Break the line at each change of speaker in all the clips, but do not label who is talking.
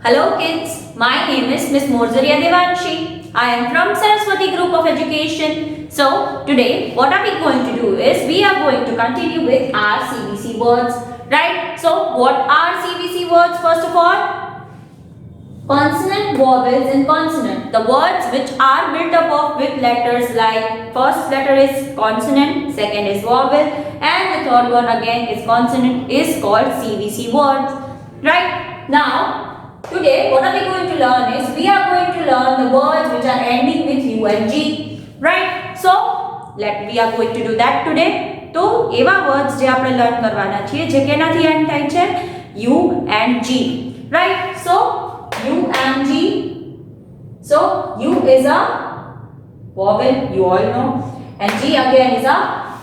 Hello kids, my name is Miss Morzaria Devanshi. I am from Saraswati Group of Education. So today what are we going to do is we are going to continue with our CBC words, right? So what are CBC words first of all? Consonant, vowels and consonant. The words which are built up of with letters like first letter is consonant, second is vowel and the third one again is consonant is called CBC words, right? Now today what are we going to learn is we are going to learn the words which are ending with U and G, right? So we are going to do that today. તો એવા words જે આપણે learn કરવાના છીએ જે કેનાથી and થાય છે U and G, right? So U and G. So U is a vowel, you all know, and G again is a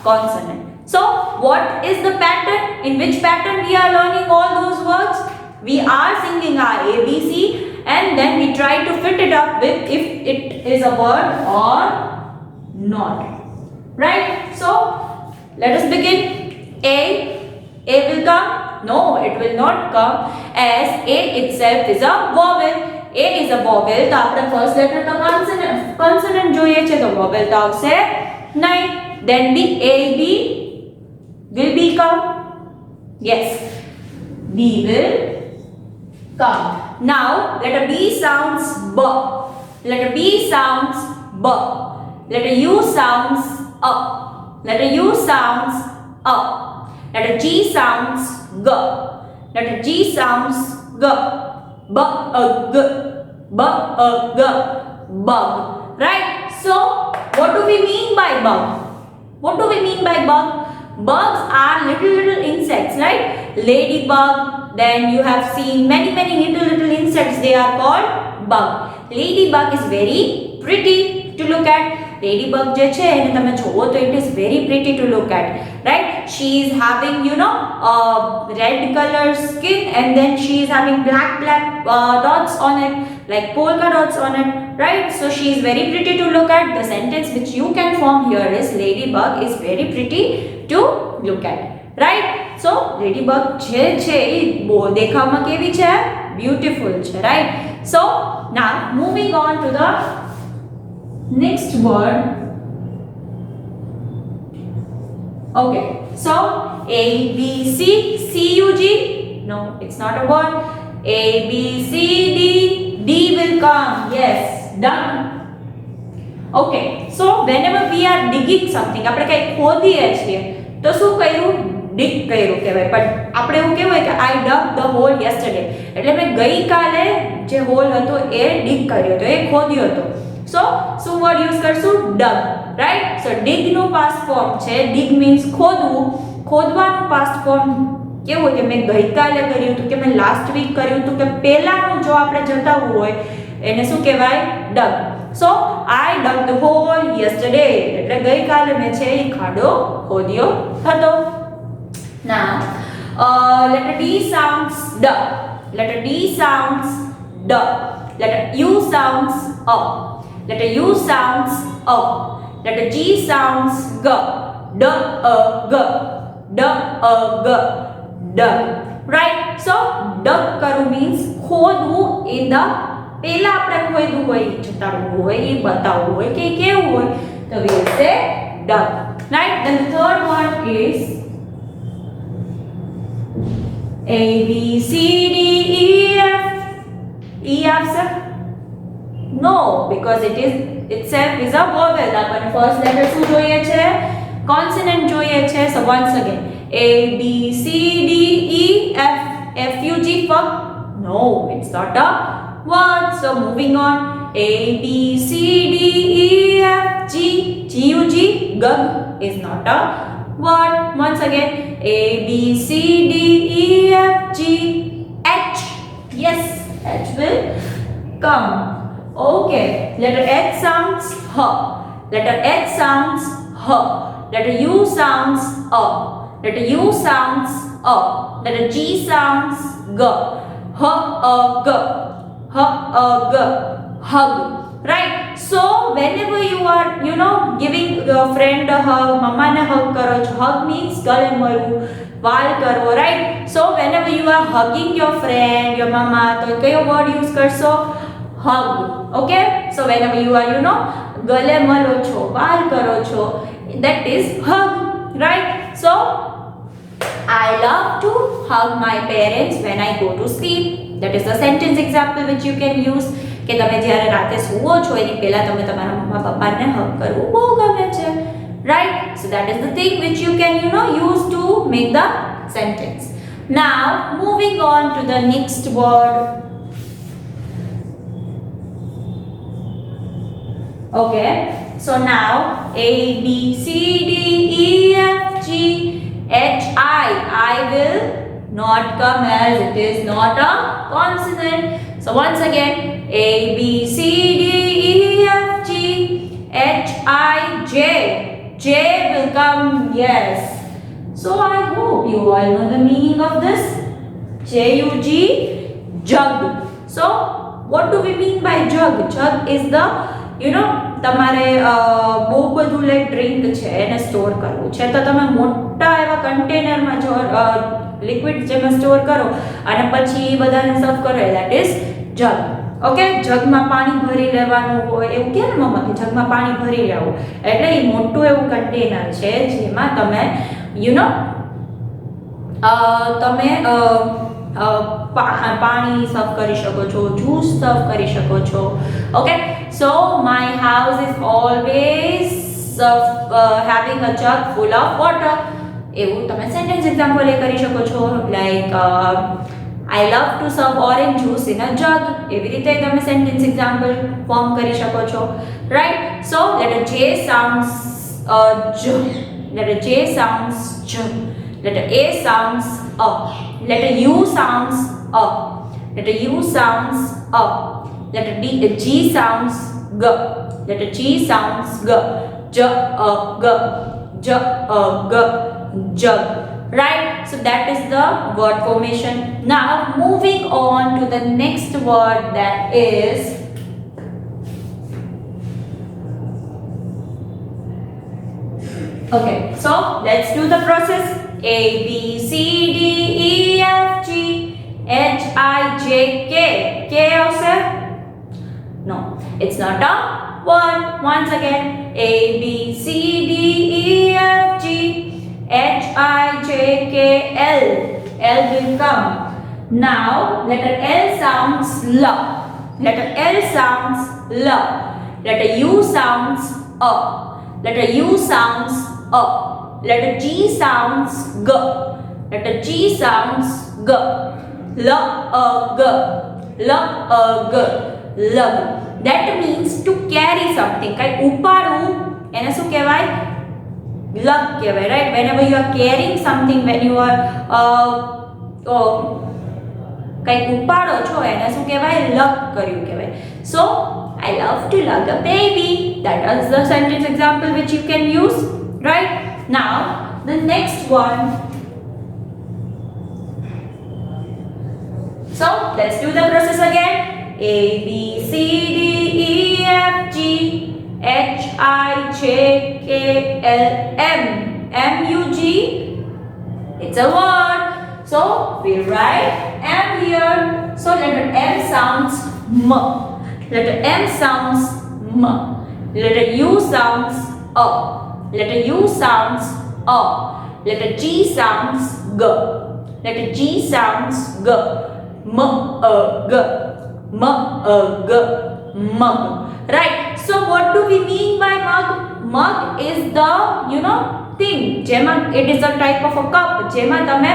consonant. So what is the pattern? In which pattern we are learning all those words? We are singing our ABC and then we try to fit it up with if it is a word or not. Right? So let us begin. A will come? No, it will not come as A itself is a vowel. A is a vowel. तो आपने first letter तो consonant જોઈએ છે તો vowel તો આવશે નહીં. Then the AB will become, yes, B will come. Now letter B sounds B. Letter B sounds B. Letter U sounds A. Letter U sounds A. Letter G sounds G. Letter G sounds G. B A G. B A G. Bug. Right? So what do we mean by bug? What do we mean by bug? Bugs are little insects, right? Ladybug. Then you have seen many little insects. They are called bug. Ladybug is very pretty to look at. Ladybug જે છે એને તમે જોવો તો it is very pretty to look at, right? She is having red color skin and then she is having black dots on it, like polka dots on it, right? So she is very pretty to look at. The sentence which you can form here is ladybug is very pretty to look at, right? So ladybug જે છે એ દેખાવમાં કેવી છે? Beautiful છે, right? So now moving on to the next word. Okay, so A B C C U G. No, it's not a word. A B C D D will come. Yes, done. Okay, so whenever we are digging something, આપણે કંઈ ખોદીએ છીએ તો શું કર્યું? Dig કર્યું કહેવાય. પણ આપણે એવું કહેવાય કે I dug the hole yesterday. એટલે મેં ગઈકાલે જે હોલ હતો એ ડિગ કર્યો હતો, એ ખોદ્યો હતો. So word use કરશું? dug, right? So dig નું past form છે. dig means ખોદવું. ખોદવાનું past form કેવું હોય કે મેં ગઈકાલે કર્યું હતું, કે મેં લાસ્ટ વીક કર્યું હતું, કે પહેલાનું જો આપણે જતાવવું હોય એને શું કહેવાય? dug. So I dug the hole yesterday. એટલે ગઈકાલે મેં છે એ ખાડો ખોદ્યો હતો. Now letter D sounds D. Letter D sounds D. Letter U sounds A. Letter U sounds A. Letter G sounds G. D A G. D A G. Dug. Right? So dug karu means ખોદવું in the પહેલા આપણે ખોદવું હોય, જતાડવું હોય, એ બતાવવું હોય કે કેવું હોય તો we will say dug. Right? Then the third one is A B C D E F. E F sir? No, because it is itself is a vowel. આપણને first letter શું જોઈએ છે? Consonant જોઈએ છે. So once again A B C D E F. F U G fuck? No, it's not a word. So moving on. A B C D E F G. G U G. Gug is not a word. Once again A B C D E F G H. Yes, H will come. Okay, letter H sounds H. Letter H sounds H. Letter U sounds A. Letter U sounds A. Letter G sounds G. H A G. H A G. Hug. Right? So whenever you are giving your friend a hug, mama ne hug karo છો. Hug means ગળે મળવું, વાલ કરવો, right? So whenever you are hugging your friend, your mama, તો કયો word use કરશો? hug. Okay, so whenever you are ગલે મળો છો, વાલ કરો છો, that is hug, right? So I love to hug my parents when I go to sleep. That is the sentence example which you can use. કે તમે જ્યારે રાતે સૂવો છો એની પહેલા તમે તમારા મમ્મા પપ્પાને હગ કરવું બહુ ગમે છે, right? So that is the thing which you can use to make the sentence. Now moving on to the next word. Okay, so now A B C D E F G H I will not come as it is not a consonant. So once again, A B C D E F G H I J. J will come, yes. So I hope you all know the meaning of this. J-U-G, jug. So what do we mean by jug? Jug is the તમારે બહુ બધું like drink છે એને store કરવું છે તો તમે મોટા એવા કન્ટેનરમાં જો લિક્વિડ જેમાં સ્ટોર કરો અને પછી બધાને સર્વ કરો, દેટ ઇઝ જગ. ઓકે, જગમાં પાણી ભરી લેવાનું હોય એવું કહે ને મમ્મા કે જગમાં પાણી ભરી લેવું, એટલે એ મોટું એવું કન્ટેનર છે જેમાં તમે તમે પાણી સર્વ કરી શકો છો, જ્યુસ સર્વ કરી શકો છો. Okay, so my house is always having a jug full of water. એવું તમે સેન્ટેન્સ એક્ઝામ્પલ એ કરી શકો છો, like I love to serve orange juice in a jug. એવી રીતે તમે સેન્ટેન્સ એક્ઝામ્પલ ફોર્મ કરી શકો છો, right? So letter J sounds j, letter J sounds j, letter A sounds a, letter U sounds a, letter U sounds a, letter G sounds g, letter G sounds g, j a g, j a g, jug, right? So that is the word formation. Now moving on to the next word, that is okay, so let's do the process. A B C D E F G H I J K. K also? No, it's not a word. Once again, A B C D E F G H I J K L. L will come. Now letter L sounds L. Letter L sounds L. Letter U sounds A. Letter U sounds A. Letter G sounds G. Letter G sounds G. L A G. L A G. Lug. That means to carry something. કઈ ઉપાડવું એને શું કહેવાય? લગ કહેવાય, right? Whenever you are carrying something, when you are કઈ ઉપાડો છો એને શું કહેવાય? લગ કર્યું કહેવાય. So I love to lug a baby. That is the sentence example which you can use, right? Now the next one. So let's do the process again. A B C D E F G H I J K L M. M U G. It's a word. So we write M here. So letter M sounds M. Letter M sounds M. Letter U sounds A. Letter U sounds A. Letter G sounds G. Letter G sounds G. M A G. M A G. Mug. Right? So what do we mean by mug? Mug is the thing. જેમાં it is a type of a cup. જેમાં તમે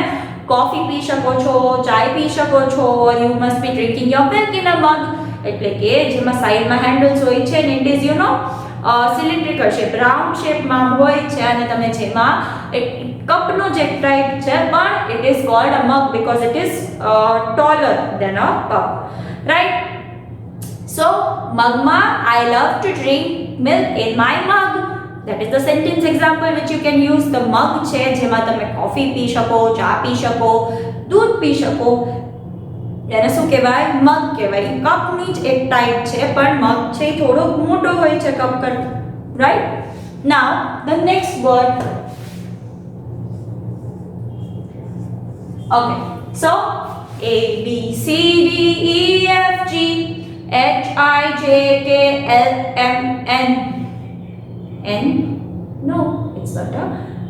coffee પી શકો છો, ચાય પી શકો છો, or you must be drinking your milk in a mug. એટલે કે જેમાં સાઈડમાં હેન્ડલ્સ હોય છે ને it is cylindrical shape, round શેપમાં હોય છે અને તમે જેમાં કપનો જે ટાઈપ છે પણ it is called a mug because it is taller than a cup, right? So mugma, I love to drink milk in my mug. That is the sentence example which you can use. The mug છે જેમાં તમે coffee પી શકો, ચા પી શકો, દૂધ પી શકો, એને શું કહેવાય? મગ કહેવાય. કપની જ એક ટાઈપ છે પણ મગ છે થોડો મોટો હોય છે કપ કરતા, right? Now the next word. Okay, so A, B, C, D, E, F, G, H, I, J, K, L, M, N. N? No, it's not a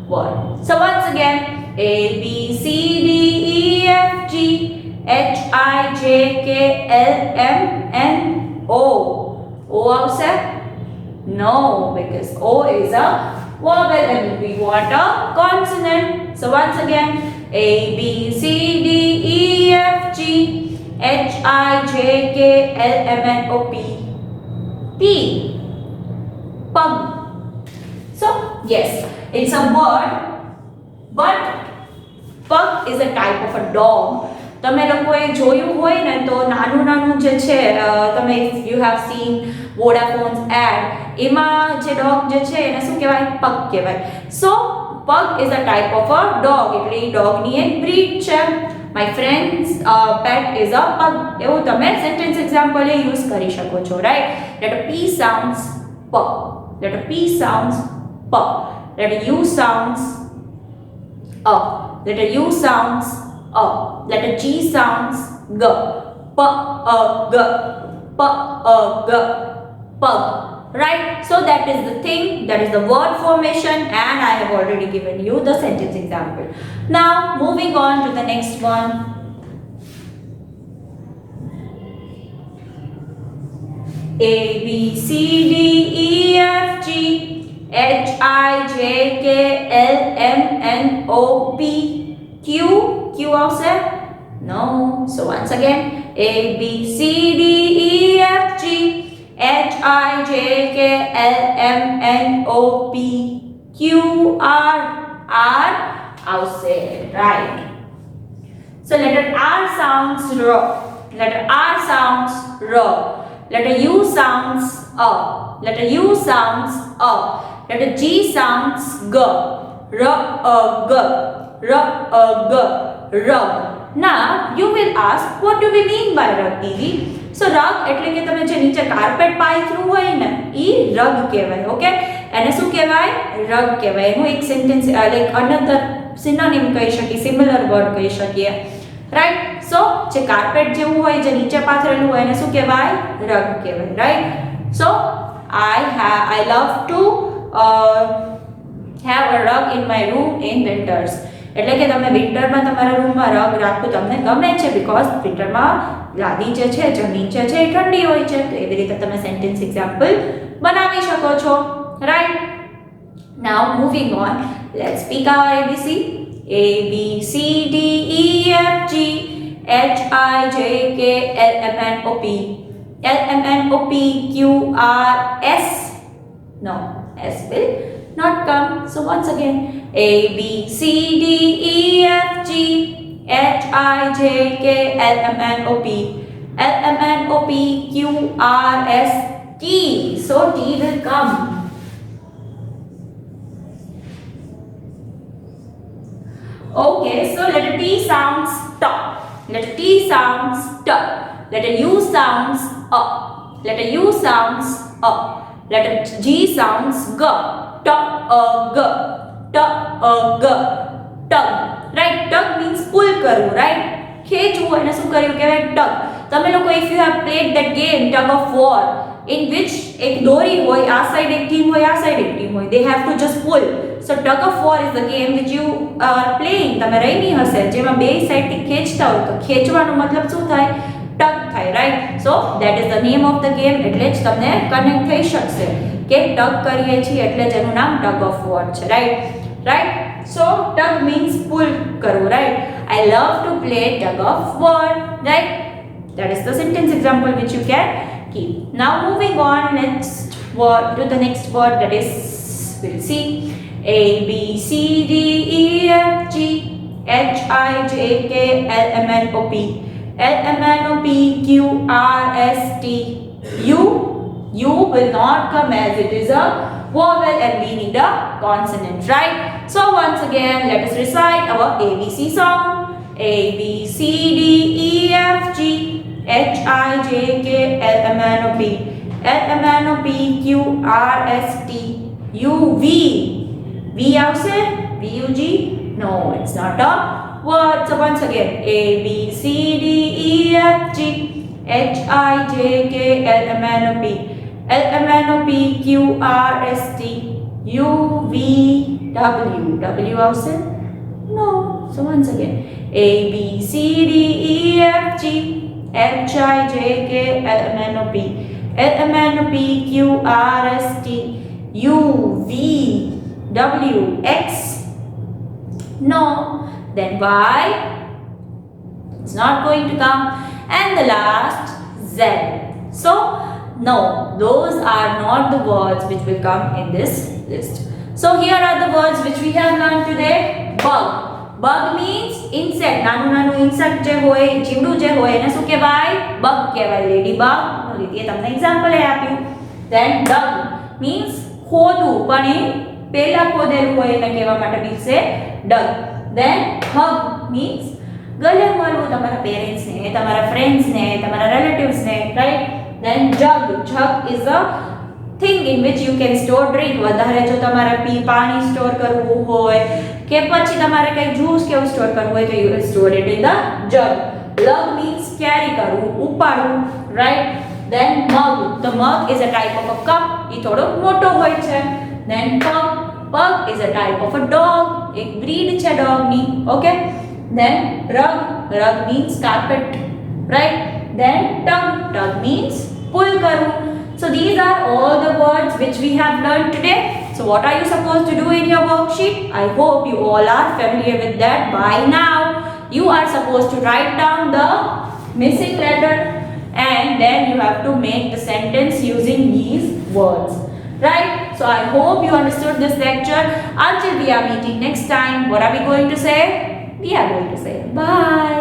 word. So once again, A, B, C, D, E, F, G, H, I, J, K, L, M, N, O. O આવશે? No, because O is a vowel and we want a consonant. So once again, A, B, C, D, E, F, G, H, I, J, K, L, M, N, O, P. P. Pug. So yes, it's a word, but pug is a type of a dog. તમે લોકોએ જોયું હોય ને તો નાનું નાનું જે છે તમે યુ હેવ સીન વોડાફોન્સ એડ એમાં જે ડોગ જે છે એને શું કહેવાય પગ કહેવાય. So pug is a type of a dog એટલે એ ડોગની એક બ્રીડ છે. My friend's pet is a pug એવું તમે સેન્ટેન્સ એક્ઝામ્પલે યુઝ કરી શકો છો, રાઈટ? લેટર પી સાઉન્ડ્સ પ, letter P sounds P. Letter U sounds A. Letter U sounds A. Letter G sounds G. P A G. P A G. Pug. Right? So that is the thing. That is the word formation, and I have already given you the sentence example. Now moving on to the next one. A, B, C, D, E, F, G, H, I, J, K, L, M, N, O, P, Q. Q also? No. So once again, A, B, C, D, E, F, G, H, I, J, K, L, M, N, O, P, Q, R. R also, right? So letter R sounds R. Letter R sounds R. Letter U sounds A. Letter U sounds A. Letter G sounds G. R A G. R A G. Rug. Now you will ask, what do we mean by rug, Didi? So rug એટલે કે તમે જે નીચે carpet પાઈ through હોય ને ઈ રગ કહેવાય. Okay, એને શું કહેવાય? રગ કહેવાય. એનું એક સેન્ટેન્સ લાઈક અનધર સિનોનિમ કહી શકીએ, સિમિલર વર્ડ કહી શકીએ, રાઈટ? સો જે કાર્પેટ જેવું હોય જે નીચે પાથરેલું હોય એને શું કહેવાય? રગ કહેવાય, right? So I love to have a rug in my room in winters. એટલે કે તમે વિન્ટરમાં તમારા રૂમમાં રગ રાખવું તમને ગમે છે બીકોઝ વિન્ટરમાં લાદી જે છે જે નીચે છે એ ઠંડી હોય છે. તો એવી રીતે તમે સેન્ટેન્સ એક્ઝામ્પલ બનાવી શકો છો, right? Now moving on, let's speak our ABC. A, B, C, D, E, F, G, H, I, J, K, L, M, N, O, P. L, M, N, O, P, Q, R, S. No, S will not come. So once again, A, B, C, D, E, F, G, H, I, J, K, L, M, N, O, P. L, M, N, O, P, Q, R, S, T. So T will come. Okay, so letter T sounds T. Letter T sounds T. Letter U sounds A. Letter U sounds A. Letter G sounds G. T A G. T A G. Tug. Right? Tug means pull કરવું, right? ખેંચવું એને શું કર્યું કહેવાય? tug. તમે લોકો if you have played that game tug of war in which એક દોરી હોય, આ સાઈડ એક ટીમ હોય, આ સાઈડ એક ટીમ હોય, they have to just pull. So tug of war is the game which you are playing. તમે રમી હશે જેમાં બે સાઈડથી ખેંચતા હોય તો ખેંચવાનો મતલબ શું થાય? tug થાય, right? So that is the name of the game. એટલે જ તમને કનેક્ટ થઈ શકશે કે tug કરીએ છીએ એટલે જ એનું નામ tug of war છે, right? Right? So tug means pull કરવું, right? I love to play tug of war, right? That is the sentence example which you can keep. Now moving on, let's to the next word, that is, we'll see A, B, C, D, E, F, G, H, I, J, K, L, M, N, O, P. L, M, N, O, P, Q, R, S, T. U will not come as it is a vowel and we need a consonant, right? So once again, let us recite our ABC song. A, B, C, D, E, F, G, H, I, J, K, L, M, N, O, P. L, M, N, O, P, Q, R, S, T. U, V. V આવશે? V, U, G? No, it's not a words. So once again, A, B, C, D, E, F, G, H, I, J, K, L, M, N, O, P. L, M, N, O, P, Q, R, S, T, U, V, W. W આવશે? No. So once again, A, B, C, D, E, F, G, H, I, J, K, L, M, N, O, P. L, M, N, O, P, Q, R, S, T, U, V, W, X. No. Then Y. It's not going to come. And the last, Z. So, no, those are not the words which will come in this list. So, here are the words which we have learned today. Bug. Bug means insect. નાનું insect જે હોય, જીવડું જે હોય એને શું કહેવાય? Bug કહેવાય. Ladybug. એ તમને એક્ઝામ્પલ આપ્યું. Then dug means ખોદવું, પણ એ પહેલા ખોદેલું હોય એને કહેવા માટે means છે dug. Then hug means ગલે મળવું તમારા પેરેન્ટ્સ ને, તમારા ફ્રેન્ડ્સ ને, તમારા રિલેટિવ્સ ને, right? Then jug. Jug is a thing in which you can store drink. વધારે જો તમારે પાણી સ્ટોર કરવું હોય કે પછી તમારે કઈ જ્યુસ કેવું સ્ટોર કરવું હોય તો you will store it in the jug. Lug means carry કરવું, ઉપાડવું, right? Then mug. The mug is a type of a cup. એ થોડો મોટો હોય છે. Then pug. Pug is a type of a dog. એક breed છે dog ની, okay? Then rug. Rug means carpet, right? Then tug. Tug means pull karu. So these are all the words which we have learned today. So what are you supposed to do in your worksheet? I hope you all are familiar with that by now. You are supposed to write down the missing letter and then you have to make the sentence using these words. Right? So I hope you understood this lecture. Until we are meeting next time, what are we going to say? We are going to say bye.